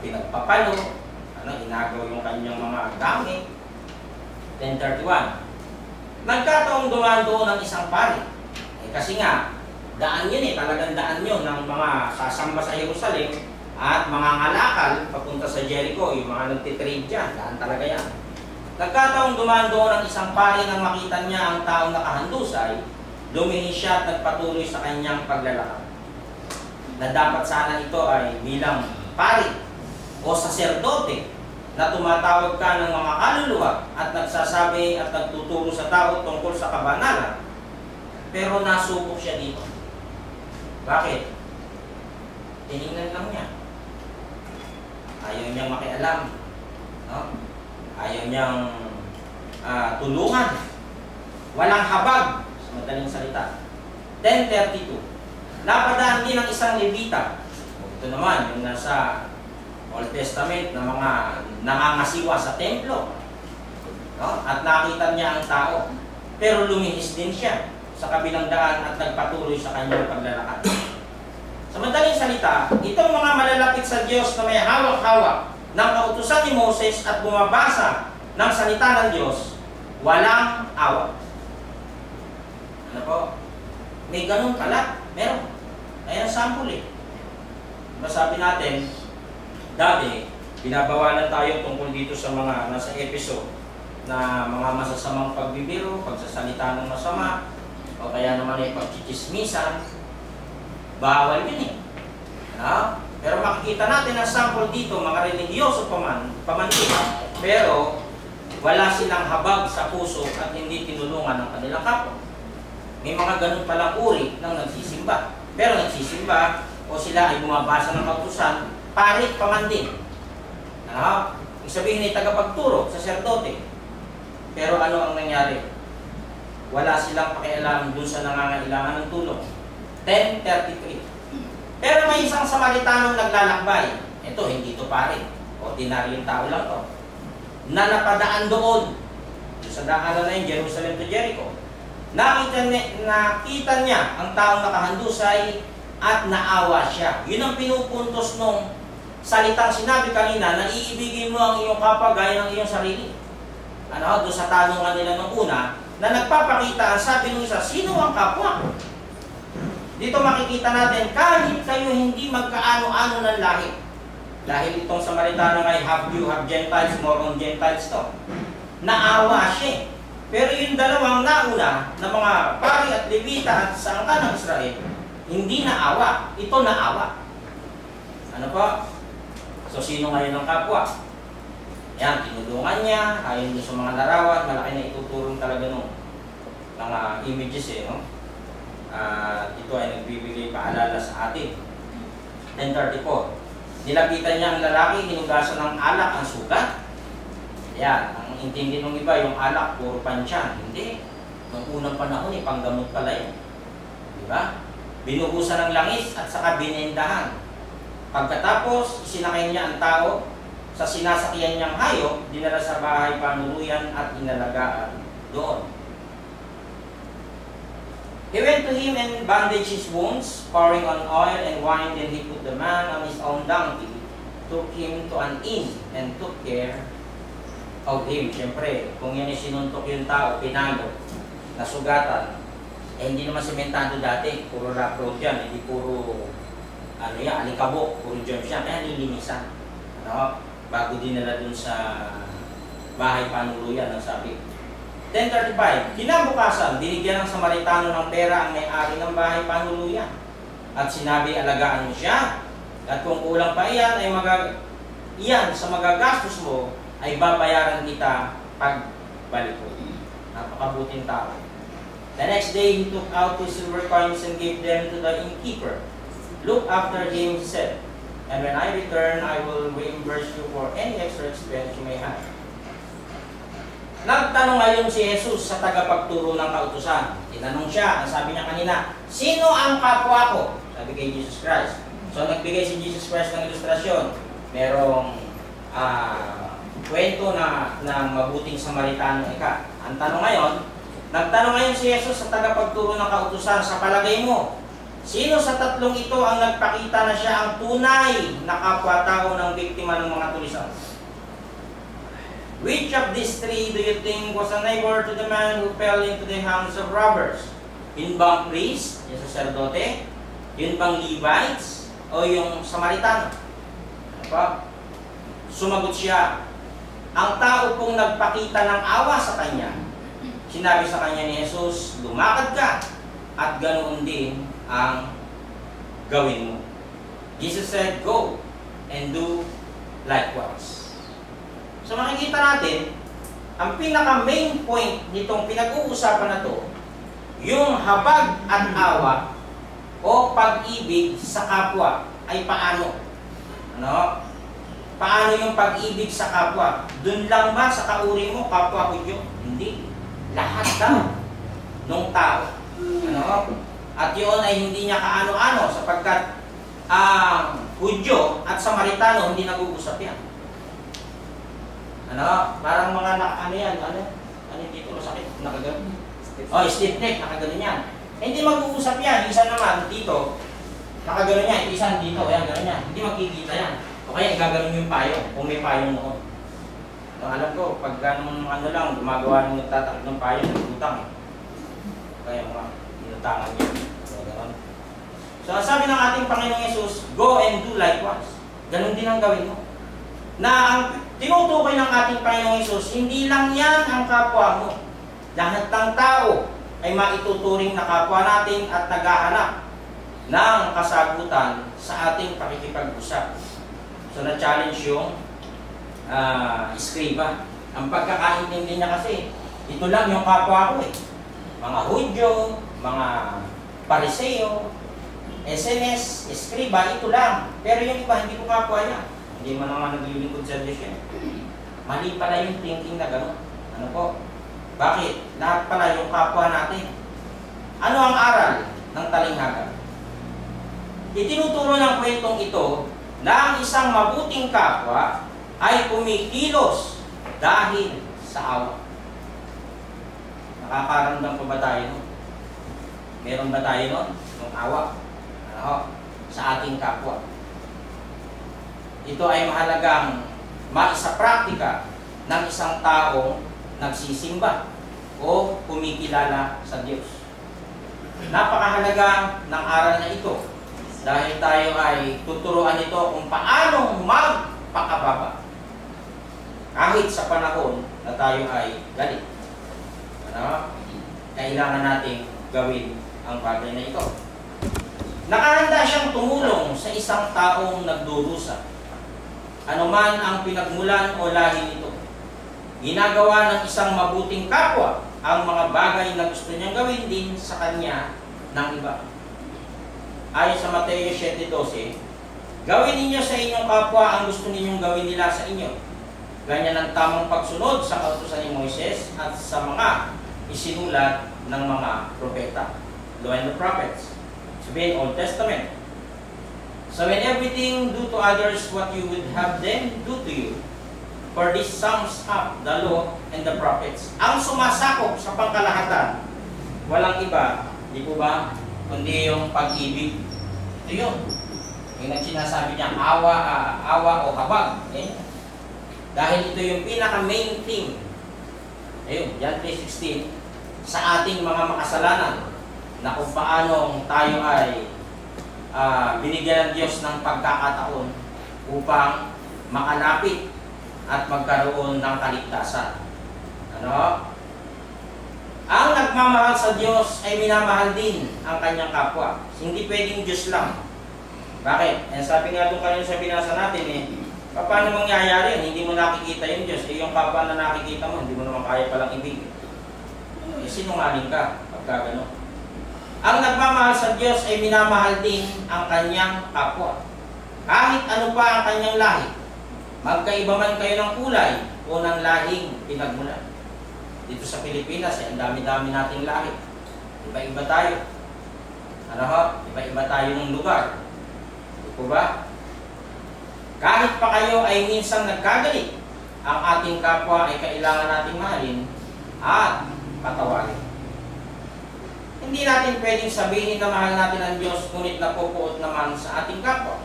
pinagpapalo, inagaw yung kanyang mga gamit. 10:31. Nagkataong dumaan doon ang isang pari. Kasi nga, daan yun talagang daan yun ng mga sasamba sa Jerusalem at mga ngalakal papunta sa Jericho, yung mga nagtitrade dyan, daan talaga yan. Nagkataong dumaan doon ang isang pari nang makita niya ang taong nakahandusay, lumihis siya at nagpatuloy sa kanyang paglalakad. Na dapat sana ito ay bilang pari o saserdote na tumatawag ka ng mga kaluluwa at nagsasabi at nagtuturo sa tao tungkol sa kabanalan. Pero nasubok siya dito. Bakit? Tinignan lang niya. Ayaw niyang makialam. No? Ayaw niyang tulungan. Walang habag, sa madaling salita. 10:32. Napadaan din ang isang Levita. Ito naman, yung nasa Old Testament na mga nangangasiwa sa templo. No? At nakita niya ang tao. Pero lumihis din siya sa kabilang daan at nagpatuloy sa kanyang paglalakad. Sa madaling salita, itong mga malalapit sa Diyos na may hawak-hawak ng kautusan ni Moses at bumabasa ng salita ng Diyos, walang awa. Ano po? May ganun pala. Meron. Ayan ang sample Masabi natin, dati, binabawalan tayo tungkol dito sa mga nasa episode na mga masasamang pagbibiro, pagsasalita ng masama, o kaya naman ay pagchichismisan. Bawal yun no? Pero makikita natin ang sample dito, mga religyoso pamanhin, pero wala silang habag sa puso at hindi tinulungan ng kanilang kapwa. May mga ganun palang uri ng nagsisimba. Pero nagsisimba o sila ay bumabasa ng kautusan, parit pamanhin. Ano? Ibig sabihin ay tagapagturo, saserdote. Pero ano ang nangyari? Wala silang pakialam dun sa nangangailangan ng tulong. 10:33. Pero may isang Samaritanong naglalakbay. Ito, hindi ito pare. Ordinaryong tao lang to. Na napadaan doon. Sa daanan na yun, Jerusalem to Jericho. Nakita niya ang taong nakahandusay at naawa siya. Yun ang pinupuntos nung salitang sinabi kanina na iibigin mo ang iyong kapwa gaya ng iyong sarili. Ano, doon sa tanungan nila nung una, na nagpapakita ang sabi nung isa, sino ang kapwa? Dito makikita natin, kahit kayo hindi magkaano-ano ng lahi. Dahil itong Samaritano ay half Jew, half Gentiles, more on Gentiles to. Naawa siya. Pero yung dalawang nauna na mga pari at Levita at sangka ng Israel, hindi naawa. Ito naawa. Ano po? So, sino ngayon ang kapwa? Yan, tinulungan niya, ayon sa mga larawan, malaki na ituturong talaga nung mga images no? Ito ay nagbibigay paalala sa atin. 10:34. Nilapitan niya ang lalaki, hinugasan ng alak ang sugat. Yan, ang intindi ng iba, yung alak, puro pansyan. Hindi. Noong unang panahon, panggamot pala yun. Diba? Binuhusan ng langis at saka binindahan. Pagkatapos, isinakay niya ang tao sa sinasakyan niyang hayop, dinala sa bahay panuluyan at inalagaan doon. He went to him and bandaged his wounds, pouring on oil and wine. Then he put the man on his own donkey, took him to an inn, and took care of him. Siyempre, kung yan ay sinuntok yung tao, pinalo, nasugatan, hindi naman sementado dati, puro rough road yan, hindi puro alikabok, puro germs yan, kaya nilinisan. Ano? Bago dinala dun sa bahay panuluyan, ang sabi. 10:35. Kinabukasan, binigyan ng Samaritano ng pera ang may-ari ng bahay panuluyan. At sinabi, alagaan mo siya. At kung kulang pa iyan, iyan sa magagastos mo, ay babayaran kita pagbalik ko. Napakabuting tao. The next day, he took out his silver coins and gave them to the innkeeper. Look after him, he said. And when I return, I will reimburse you for any extra expense you may have. Nagtanong ngayon si Jesus sa tagapagturo ng kautusan. Tinanong siya, ang sabi niya kanina, sino ang kapwa ko? Sabi kay Jesus Christ. So nagbigay si Jesus Christ ng ilustrasyon. Merong kwento na mabuting Samaritano ika. Ang tanong ngayon, nagtanong ngayon si Jesus sa tagapagturo ng kautusan, sa palagay mo, Sino sa tatlong ito ang nagpakita na siya ang tunay na kapwa-tao ng biktima ng mga tulisan? Which of these three do you think was a neighbor to the man who fell into the hands of robbers? Yun bang priest, yung sacerdote? Yun bang Levites? O yung Samaritano? Ano pa? Sumagot siya, ang tao pong nagpakita ng awa sa kanya. Sinabi sa kanya ni Jesus, lumakad ka at ganoon din ang gawin mo. Jesus said, go and do likewise. So makikita natin, ang pinaka-main point nitong pinag-uusapan na to, yung habag at awa o pag-ibig sa kapwa ay paano? Ano? Paano yung pag-ibig sa kapwa? Doon lang ba sa kauri mo, kapwa Hudyo? Hindi. Lahat daw ng tao. Ano? At yun ay hindi niya kaano-ano sapagkat Hudyo at Samaritano hindi nag-uusap yan. Ano? Parang mga ano yan? Ano dito? Masakit? Nakagano? Oh, stiff neck. Nakagano yan. Hindi mag-uusap yan. Isa naman dito. Nakagano yan. Isa dito. Ayan, gano'n yan. Hindi magkikita yan. O kaya gagawin yung payong. Kung may payong noon. Alam ko, pag ganun ano lang, gumagawa ng nagtatakip ng payong, nagutang eh. Kaya mga inutangan niya. So, sabi ng ating Panginoong Yesus, go and do likewise. Ganun din ang gawin mo. Na ang tinutukoy ng ating Panginoong Yesus, hindi lang yan ang kapwa mo. Lahat ng tao ay maituturing na kapwa natin at naghahanap ng kasagutan sa ating pakikipag-usap. So, na-challenge yung iskriba. Ang pagkakaintindi niya kasi, ito lang yung kapwa ko eh. Mga Hudyo, mga Pariseo, SNS, iskriba, ito lang. Pero yung iba, hindi ko kapwa yan. Hindi man naman naglilingkod sa Diyos yan. Mali pala yung thinking na gano'n. Ano po? Bakit? Lahat pala yung kapwa natin. Ano ang aral ng talinghaga? Itinuturo ng kwentong ito na ang isang mabuting kapwa ay kumikilos dahil sa awa. Nakakaramdam pa ba tayo nun? Meron ba tayo nun? Ng awa? Ano? Sa ating kapwa. Ito ay mahalagang maisapraktika ng isang taong nagsisimba o kumikilala sa Diyos. Napakahalaga ng aral na ito dahil tayo ay tuturuan ito kung paano magpakababa kahit sa panahon na tayo ay galit. Ano? Kailangan nating gawin ang bagay na ito. Nakahanda siyang tumulong sa isang taong nagdurusa. Ano man ang pinagmulan o lahi nito. Ginagawa ng isang mabuting kapwa ang mga bagay na gusto niyang gawin din sa kanya ng iba. Ayon sa Mateo 7:12, gawin ninyo sa inyong kapwa ang gusto ninyong gawin nila sa inyo. Ganyan ang tamang pagsunod sa kautusan ni Moises at sa mga isinulat ng mga propeta. Law and the Prophets. Sabihin, Old Testament. So in everything, do to others what you would have them do to you. For this sums up the law and the prophets. Ang sumasakop sa pangkalahatan, walang iba, di po ba? Kundi yung pag-ibig. Ito yun. Yung sinasabi niya, awa o habag. Okay? Dahil ito yung pinaka-main theme. Ayun, John 3:16, sa ating mga makasalanan, na kung paano tayo ay binigyan ng Diyos ng pagkakataon upang makalapit at magkaroon ng kaligtasan. Ano? Ang nagmamahal sa Diyos ay minamahal din ang kanyang kapwa. Hindi pwedeng Diyos lang. Bakit? Sabi nga doon kanina sa binasa natin paano mangyayari yun? Hindi mo nakikita yung Diyos. Yung kapwa na nakikita mo, hindi mo naman kaya palang ibig. Sinungaling ka pagka gano'n. Ang nagmamahal sa Diyos ay minamahal din ang kanyang kapwa. Kahit ano pa ang kanyang lahi. Magkaiba man kayo ng kulay o ng lahing pinagmulan. Dito sa Pilipinas, ang dami-dami nating lahi. Iba-iba tayo. Ano ho? Iba-iba tayo ng lugar. Ito ba? Kahit pa kayo ay minsan nagkagalit, ang ating kapwa ay kailangan nating mahalin at patawarin. Hindi natin pwedeng sabihin na mahal natin ang Diyos, ngunit napupuot naman sa ating kapwa.